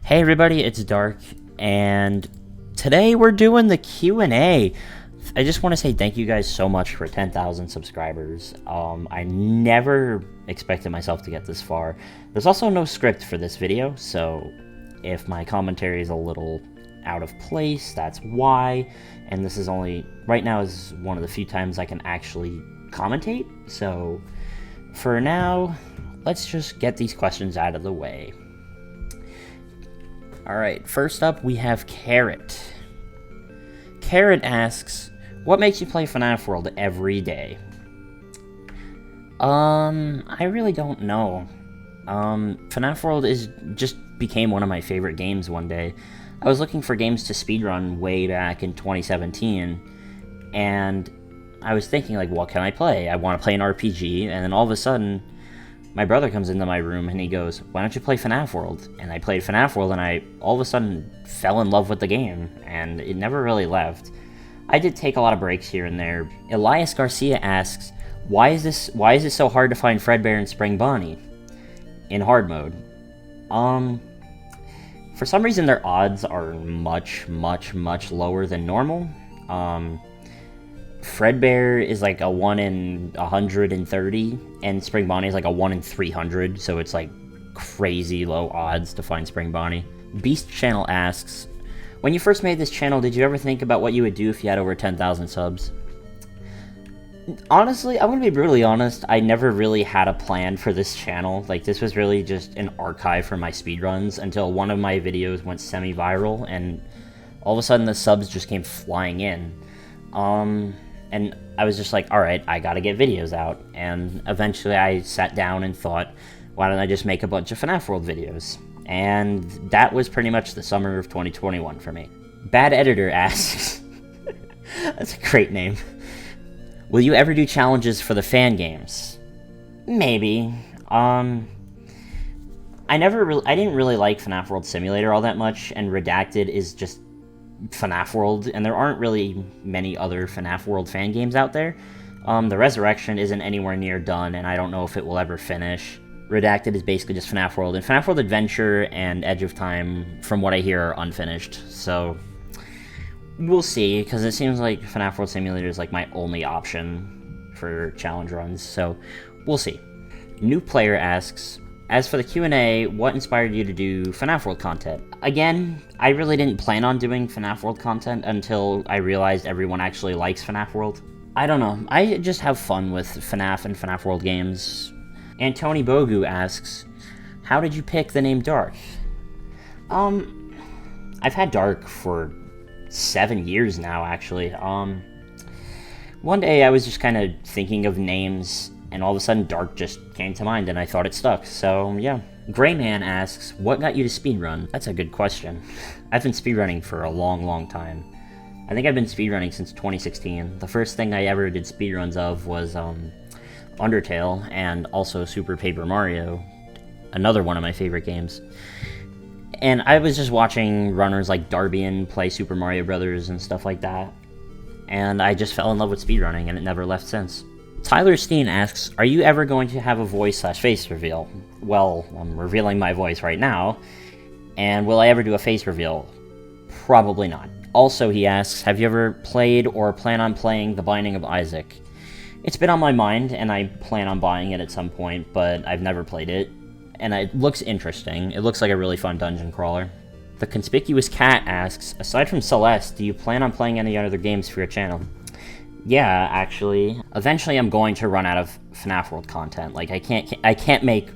Hey everybody, it's Dark, and today we're doing the Q&A. I just want to say thank you guys so much for 10,000 subscribers. I never expected myself to get this far. There's also no script for this video, so if my commentary is a little out of place, that's why. And this is only, right now is one of the few times I can actually commentate. So for now, let's just get these questions out of the way. Alright, first up we have Carrot. Carrot asks, what makes you play Fnafworld every day? I really don't know. Fnafworld just became one of my favorite games one day. I was looking for games to speedrun way back in 2017, and I was thinking, like, what can I play? I want to play an RPG, and then all of a sudden, my brother comes into my room and he goes, why don't you play Fnafworld? And I played Fnafworld and I all of a sudden fell in love with the game, and it never really left. I did take a lot of breaks here and there. Elias Garcia asks, why is it so hard to find Fredbear and Spring Bonnie in hard mode? For some reason their odds are much lower than normal. Fredbear is like a 1 in 130, and Spring Bonnie is like a 1 in 300, so it's like crazy low odds to find Spring Bonnie. Beast Channel asks, when you first made this channel, did you ever think about what you would do if you had over 10,000 subs? Honestly, I'm gonna be brutally honest, I never really had a plan for this channel. Like, this was really just an archive for my speedruns until one of my videos went semi-viral, and all of a sudden the subs just came flying in. And I was just like, alright, I gotta get videos out. And eventually I sat down and thought, why don't I just make a bunch of Fnafworld videos? And that was pretty much the summer of 2021 for me. Bad Editor asks, that's a great name. Will you ever do challenges for the fan games? Maybe. I didn't really like Fnafworld Simulator all that much, and Redacted is just Fnafworld, and there aren't really many other Fnafworld fan games out there. The Resurrection isn't anywhere near done, and I don't know if it will ever finish. Redacted is basically just Fnafworld, and Fnafworld Adventure and Edge of Time, from what I hear, are unfinished, so we'll see, because it seems like Fnafworld Simulator is like my only option for challenge runs, so we'll see. New Player asks, as for the Q&A, what inspired you to do Fnafworld content? Again, I really didn't plan on doing Fnafworld content until I realized everyone actually likes Fnafworld. I don't know, I just have fun with Fnaf and Fnafworld games. Antoni Bogu asks, how did you pick the name Dark? I've had Dark for 7 years now, actually. One day I was just kind of thinking of names, and all of a sudden Dark just came to mind, and I thought it stuck, so yeah. Greyman asks, what got you to speedrun? That's a good question. I've been speedrunning for a long time. I think I've been speedrunning since 2016. The first thing I ever did speedruns of was Undertale, and also Super Paper Mario, another one of my favorite games. And I was just watching runners like Darbian play Super Mario Brothers and stuff like that, and I just fell in love with speedrunning, and it never left since. Tyler Steen asks, are you ever going to have a voice/face reveal? Well, I'm revealing my voice right now, and will I ever do a face reveal? Probably not. Also, he asks, have you ever played or plan on playing The Binding of Isaac? It's been on my mind, and I plan on buying it at some point, but I've never played it, and it looks interesting. It looks like a really fun dungeon crawler. The Conspicuous Cat asks, aside from Celeste, do you plan on playing any other games for your channel? Yeah, actually. Eventually I'm going to run out of Fnafworld content. Like, I can't make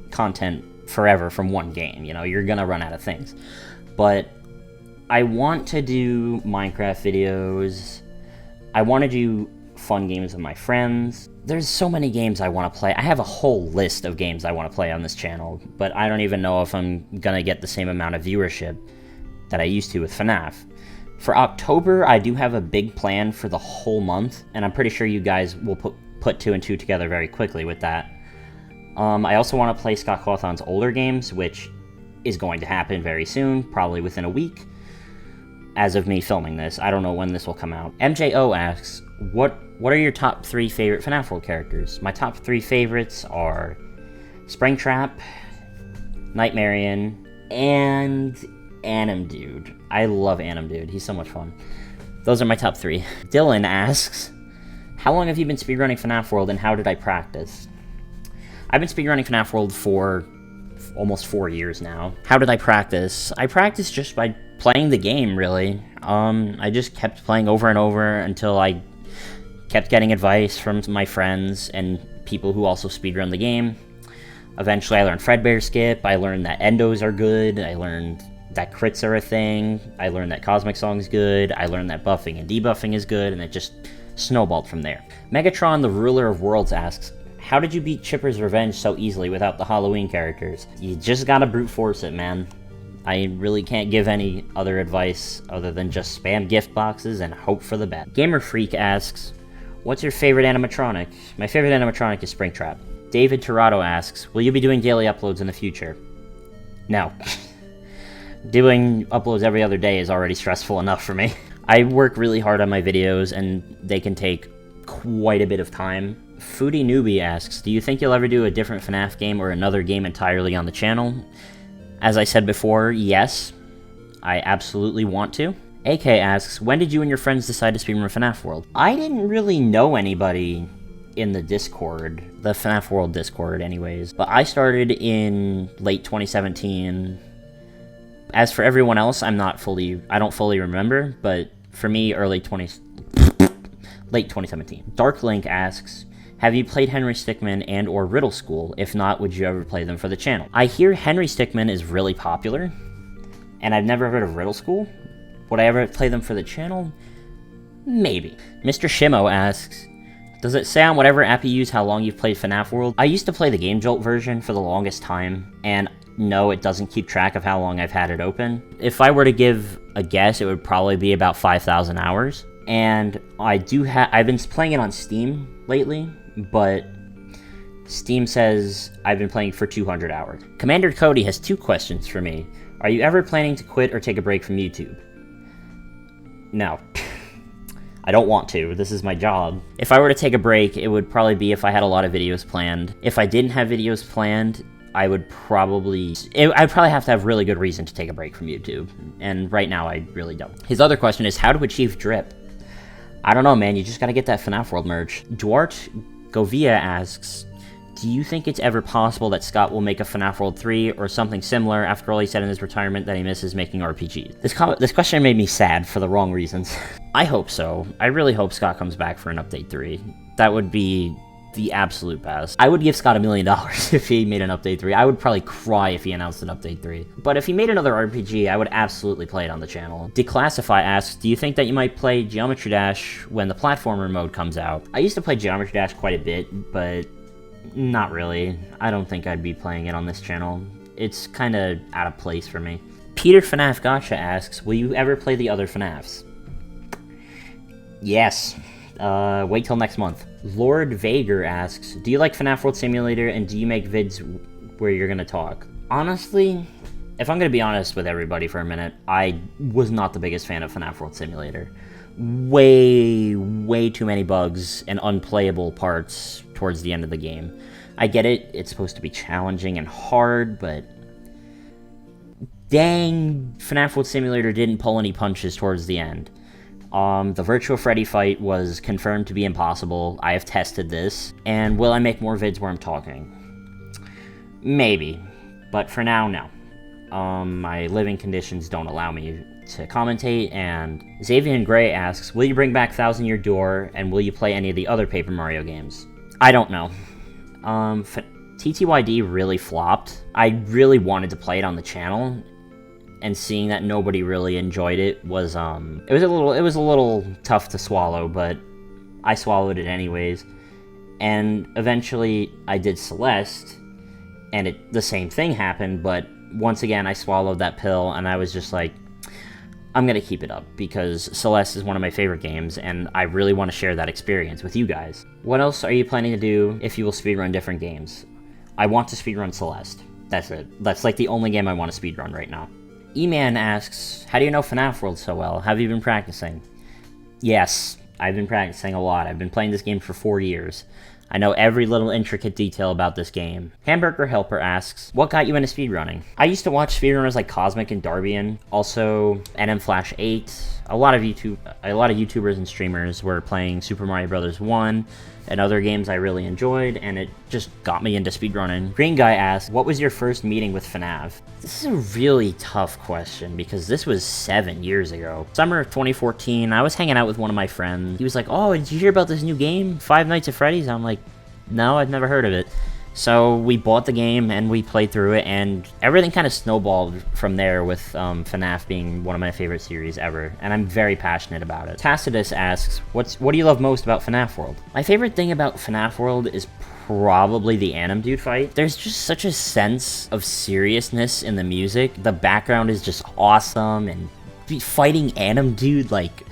content forever from one game, you know, you're gonna run out of things. But I want to do Minecraft videos. I want to do fun games with my friends. There's so many games I want to play. I have a whole list of games I want to play on this channel, but I don't even know if I'm gonna get the same amount of viewership that I used to with Fnaf. For October, I do have a big plan for the whole month, and I'm pretty sure you guys will put 2 and 2 together very quickly with that. I also want to play Scott Cawthon's older games, which is going to happen very soon, probably within a week. As of me filming this, I don't know when this will come out. MJO asks, what are your top 3 favorite Fnafworld characters? My top 3 favorites are Springtrap, Nightmarion, and Anim Dude. I love Anim Dude. He's so much fun. Those are my top 3. Dylan asks, how long have you been speedrunning Fnafworld and how did I practice? I've been speedrunning Fnafworld for almost 4 years now. How did I practice? I practiced just by playing the game, really. I just kept playing over and over until I kept getting advice from my friends and people who also speedrun the game. Eventually I learned Fredbear Skip, I learned that endos are good, I learned that crits are a thing, I learned that Cosmic Song's good, I learned that buffing and debuffing is good, and it just snowballed from there. Megatron, the Ruler of Worlds, asks, how did you beat Chipper's Revenge so easily without the Halloween characters? You just gotta brute force it, man. I really can't give any other advice other than just spam gift boxes and hope for the best. Gamer Freak asks, what's your favorite animatronic? My favorite animatronic is Springtrap. David Tirado asks, will you be doing daily uploads in the future? No. Doing uploads every other day is already stressful enough for me. I work really hard on my videos, and they can take quite a bit of time. Foodie Newbie asks, do you think you'll ever do a different FNAF game or another game entirely on the channel? As I said before, yes. I absolutely want to. AK asks, when did you and your friends decide to speedrun Fnafworld? I didn't really know anybody in the Discord, the Fnafworld Discord anyways, but I started in late 2017. As for everyone else, I don't fully remember, but for me, late 2017. Darklink asks, have you played Henry Stickmin and or Riddle School? If not, would you ever play them for the channel? I hear Henry Stickmin is really popular, and I've never heard of Riddle School. Would I ever play them for the channel? Maybe. Mr. Shimo asks, does it say on whatever app you use how long you've played Fnafworld? I used to play the Game Jolt version for the longest time, and no, it doesn't keep track of how long I've had it open. If I were to give a guess, it would probably be about 5,000 hours. And I've been playing it on Steam lately, but Steam says I've been playing for 200 hours. Commander Cody has 2 questions for me. Are you ever planning to quit or take a break from YouTube? No. I don't want to. This is my job. If I were to take a break, it would probably be if I had a lot of videos planned. If I didn't have videos planned, I'd probably have to have really good reason to take a break from YouTube. And right now, I really don't. His other question is how to achieve drip. I don't know, man. You just gotta get that Fnafworld merch. Duarte Govia asks, do you think it's ever possible that Scott will make a Fnafworld 3 or something similar? After all, he said in his retirement that he misses making RPGs. This question made me sad for the wrong reasons. I hope so. I really hope Scott comes back for an Update 3. That would be the absolute best. I would give Scott $1 million if he made an Update 3. I would probably cry if he announced an Update 3. But if he made another RPG, I would absolutely play it on the channel. Declassify asks, do you think that you might play Geometry Dash when the platformer mode comes out? I used to play Geometry Dash quite a bit, but not really. I don't think I'd be playing it on this channel. It's kinda out of place for me. Peter Fnaf Gotcha asks, will you ever play the other Fnafs? Yes. Wait till next month. Lord Vager asks, do you like FNAF World Simulator and do you make vids where you're gonna talk? Honestly, if I'm gonna be honest with everybody for a minute, I was not the biggest fan of FNAF World Simulator. Way too many bugs and unplayable parts towards the end of the game. I get it, it's supposed to be challenging and hard, but dang, FNAF World Simulator didn't pull any punches towards the end. The Virtual Freddy fight was confirmed to be impossible. I have tested this. And will I make more vids where I'm talking? Maybe. But for now, no. My living conditions don't allow me to commentate, and Xavier Gray asks, will you bring back Thousand Year Door, and will you play any of the other Paper Mario games? I don't know. TTYD really flopped. I really wanted to play it on the channel, and seeing that nobody really enjoyed it was it was a little tough to swallow, but I swallowed it anyways. And eventually I did Celeste, and the same thing happened, but once again I swallowed that pill, and I was just like, I'm gonna keep it up, because Celeste is one of my favorite games, and I really want to share that experience with you guys. What else are you planning to do if you will speedrun different games? I want to speedrun Celeste. That's it. That's like the only game I want to speedrun right now. E-Man asks, how do you know Fnafworld so well? Have you been practicing? Yes, I've been practicing a lot. I've been playing this game for 4 years. I know every little intricate detail about this game. Hamburger Helper asks, what got you into speedrunning? I used to watch speedrunners like Cosmic and Darbian, also NM Flash 8. A lot of YouTubers and streamers were playing Super Mario Bros. 1 and other games I really enjoyed, and it just got me into speedrunning. Green Guy asks, what was your first meeting with Fnav? This is a really tough question because this was 7 years ago. Summer of 2014, I was hanging out with one of my friends. He was like, oh, did you hear about this new game, Five Nights at Freddy's? I'm like, no, I'd never heard of it. So we bought the game and we played through it, and everything kind of snowballed from there, with Fnaf being one of my favorite series ever, and I'm very passionate about it. Tacitus asks, what do you love most about Fnafworld? My favorite thing about Fnafworld is probably the Anim Dude fight. There's just such a sense of seriousness in the music. The background is just awesome, and fighting Anim Dude, like,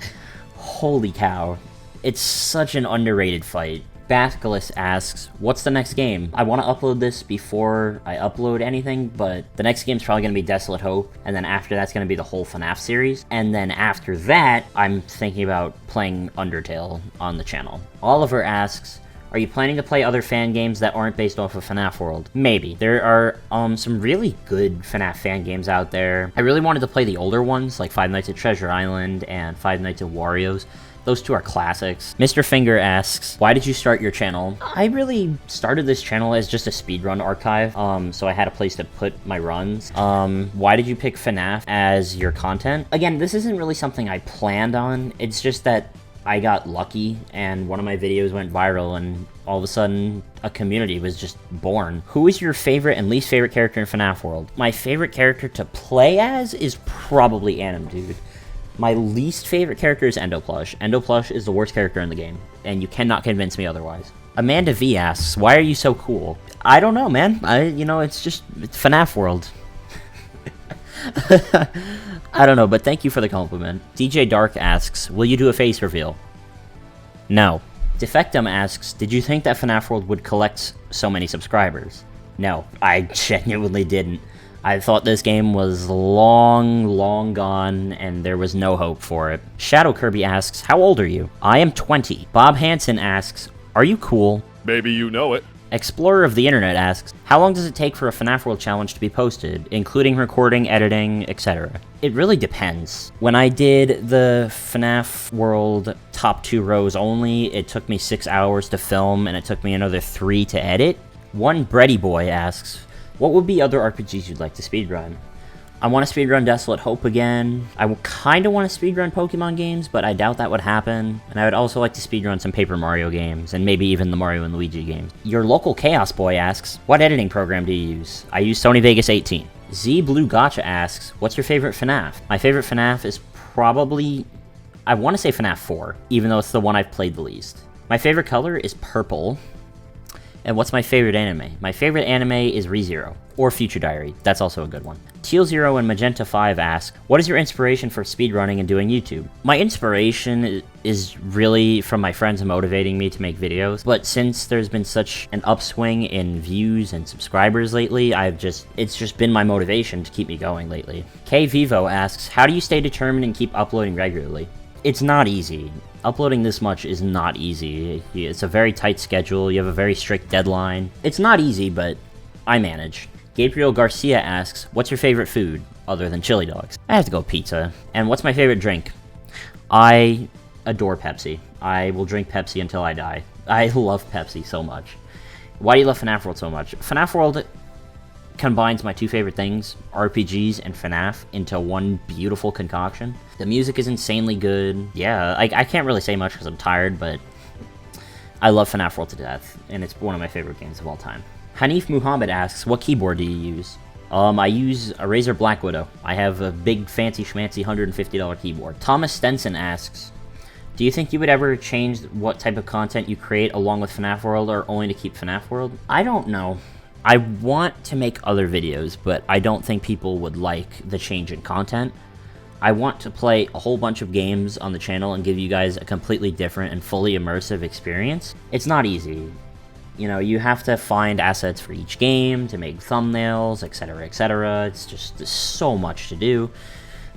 holy cow. It's such an underrated fight. Basculus asks, what's the next game? I want to upload this before I upload anything, but the next game's probably going to be Desolate Hope, and then after that's going to be the whole Fnaf series, and then after that, I'm thinking about playing Undertale on the channel. Oliver asks, are you planning to play other fan games that aren't based off of Fnafworld? Maybe. There are some really good Fnaf fan games out there. I really wanted to play the older ones, like Five Nights at Treasure Island and Five Nights at Wario's. Those two are classics. Mr. Finger asks, why did you start your channel? I really started this channel as just a speedrun archive, so I had a place to put my runs. Why did you pick Fnaf as your content? Again, this isn't really something I planned on. It's just that I got lucky and one of my videos went viral, and all of a sudden a community was just born. Who is your favorite and least favorite character in Fnafworld? My favorite character to play as is probably Anim Dude. My least favorite character is Endoplush. Endoplush is the worst character in the game, and you cannot convince me otherwise. Amanda V asks, why are you so cool? I don't know, man. It's Fnafworld. I don't know, but thank you for the compliment. DJ Dark asks, will you do a face reveal? No. Defectum asks, did you think that Fnafworld would collect so many subscribers? No, I genuinely didn't. I thought this game was long gone, and there was no hope for it. Shadow Kirby asks, how old are you? I am 20. Bob Hansen asks, are you cool? Maybe you know it. Explorer of the Internet asks, how long does it take for a Fnafworld challenge to be posted, including recording, editing, etc.? It really depends. When I did the Fnafworld top 2 rows only, it took me 6 hours to film, and it took me another 3 to edit. One Bready Boy asks, what would be other RPGs you'd like to speedrun? I want to speedrun Desolate Hope again. I kind of want to speedrun Pokemon games, but I doubt that would happen. And I would also like to speedrun some Paper Mario games, and maybe even the Mario and Luigi games. Your local Chaos Boy asks, what editing program do you use? I use Sony Vegas 18. Z Blue Gotcha asks, what's your favorite Fnaf? My favorite Fnaf is probably, I want to say Fnaf 4, even though it's the one I've played the least. My favorite color is purple. And what's my favorite anime? My favorite anime is ReZero, or Future Diary. That's also a good one. Teal Zero and Magenta 5 ask, what is your inspiration for speedrunning and doing YouTube? My inspiration is really from my friends motivating me to make videos, but since there's been such an upswing in views and subscribers lately, it's just been my motivation to keep me going lately. K Vivo asks, how do you stay determined and keep uploading regularly? It's not easy. Uploading this much is not easy. It's a very tight schedule, you have a very strict deadline. It's not easy, but I manage. Gabriel Garcia asks, what's your favorite food, other than chili dogs? I have to go pizza. And what's my favorite drink? I adore Pepsi. I will drink Pepsi until I die. I love Pepsi so much. Why do you love Fnafworld so much? Fnafworld combines my two favorite things, RPGs and Fnaf, into one beautiful concoction. The music is insanely good. Yeah, I can't really say much because I'm tired, but I love Fnafworld to death, and it's one of my favorite games of all time. Hanif Muhammad asks, what keyboard do you use? I use a Razer Black Widow. I have a big fancy schmancy $150 keyboard. Thomas Stenson asks, do you think you would ever change what type of content you create along with Fnafworld, or only to keep Fnafworld? I don't know. I want to make other videos, but I don't think people would like the change in content. I want to play a whole bunch of games on the channel and give you guys a completely different and fully immersive experience. It's not easy. You know, you have to find assets for each game to make thumbnails, etc., etc. It's just, there's so much to do,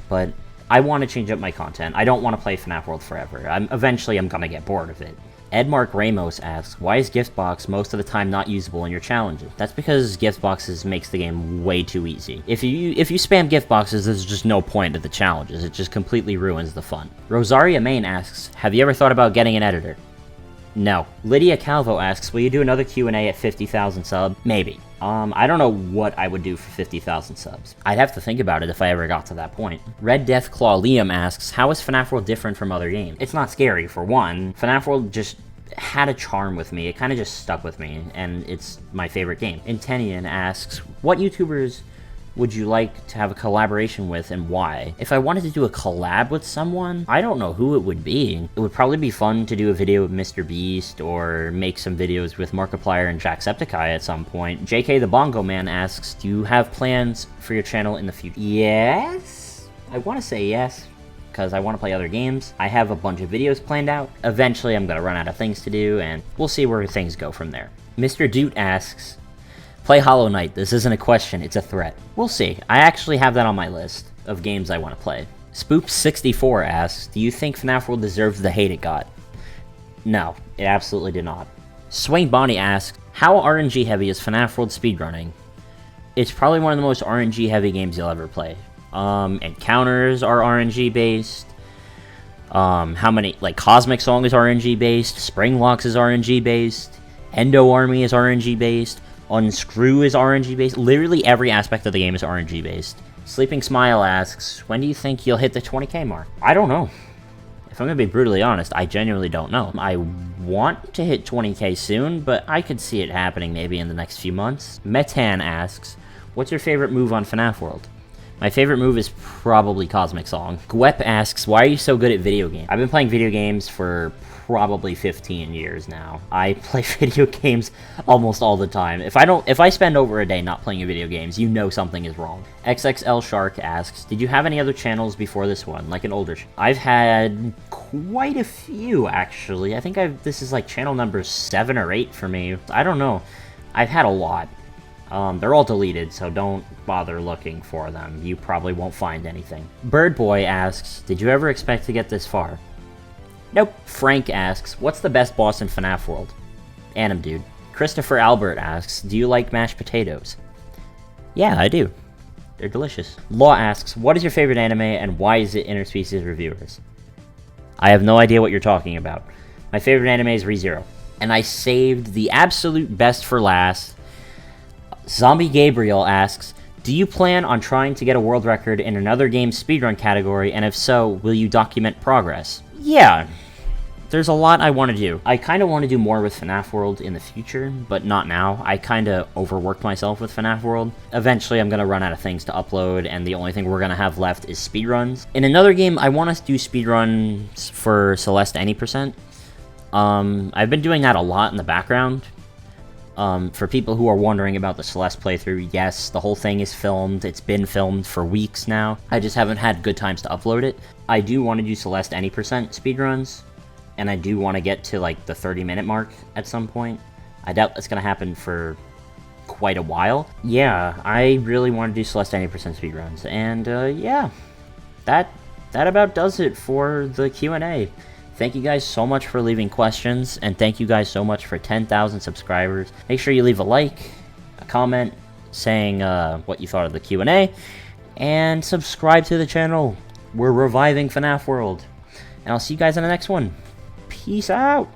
but I want to change up my content. I don't want to play Fnaf World forever. Eventually I'm gonna get bored of it. Edmark Ramos asks, why is gift box most of the time not usable in your challenges? That's because gift boxes makes the game way too easy. If you spam gift boxes, there's just no point to the challenges. It just completely ruins the fun. Rosaria Main asks, have you ever thought about getting an editor? No. Lydia Calvo asks, will you do another Q&A at 50,000 subs? Maybe. I don't know what I would do for 50,000 subs. I'd have to think about it if I ever got to that point. Red Death Claw Liam asks, how is Fnafworld different from other games? It's not scary, for one. Fnafworld just had a charm with me. It kind of just stuck with me, and it's my favorite game. Intenian asks, what YouTubers would you like to have a collaboration with, and why? If I wanted to do a collab with someone, I don't know who it would be. It would probably be fun to do a video with Mr. Beast, or make some videos with Markiplier and Jacksepticeye at some point. JK the Bongo Man asks, do you have plans for your channel in the future? Yes? I want to say yes, because I want to play other games. I have a bunch of videos planned out. Eventually I'm going to run out of things to do, and we'll see where things go from there. Mr. Doot asks, play Hollow Knight. This isn't a question, it's a threat. We'll see. I actually have that on my list of games I want to play. Spoop64 asks, do you think FNAF World deserves the hate it got? No, it absolutely did not. Swain Bonnie asks, how RNG heavy is FNAF World speedrunning? It's probably one of the most RNG heavy games you'll ever play. Encounters are RNG based. How many, like, Cosmic Song is RNG based, Spring Locks is RNG based, Endo Army is RNG based, Unscrew is RNG based. Literally every aspect of the game is RNG based. Sleeping Smile asks, when do you think you'll hit the 20k mark? I don't know. If I'm gonna be brutally honest, I genuinely don't know. I want to hit 20k soon, but I could see it happening maybe in the next few months. Metan asks, what's your favorite move on FNAF World? My favorite move is probably Cosmic Song. Gwep asks, why are you so good at video games? I've been playing video games for probably 15 years now. I play video games almost all the time. If I spend over a day not playing video games, you know something is wrong. XXL Shark asks, did you have any other channels before this one, like an older I've had quite a few, actually. I think this is like channel number 7 or 8 for me. I don't know. I've had a lot. They're all deleted, so don't bother looking for them. You probably won't find anything. Bird Boy asks, did you ever expect to get this far? Nope. Frank asks, what's the best boss in FNAF World? Anim Dude. Christopher Albert asks, do you like mashed potatoes? Yeah, I do. They're delicious. Law asks, what is your favorite anime and why is it Interspecies Reviewers? I have no idea what you're talking about. My favorite anime is ReZero. And I saved the absolute best for last. Zombie Gabriel asks, do you plan on trying to get a world record in another game's speedrun category, and if so, will you document progress? Yeah, there's a lot I want to do. I kind of want to do more with FNAF World in the future, but not now. I kind of overworked myself with FNAF World. Eventually, I'm going to run out of things to upload, and the only thing we're going to have left is speedruns. In another game, I want to do speedruns for Celeste any percent. I've been doing that a lot in the background. For people who are wondering about the Celeste playthrough, yes, the whole thing is filmed. It's been filmed for weeks now. I just haven't had good times to upload it. I do want to do Celeste any percent speedruns, and I do want to get to, like, the 30-minute mark at some point. I doubt that's going to happen for quite a while. Yeah, I really want to do Celeste any percent speedruns, and, yeah, that about does it for the Q&A. Thank you guys so much for leaving questions, and thank you guys so much for 10,000 subscribers. Make sure you leave a like, a comment, saying what you thought of the Q&A, and subscribe to the channel. We're reviving FNAF World. And I'll see you guys in the next one. Peace out!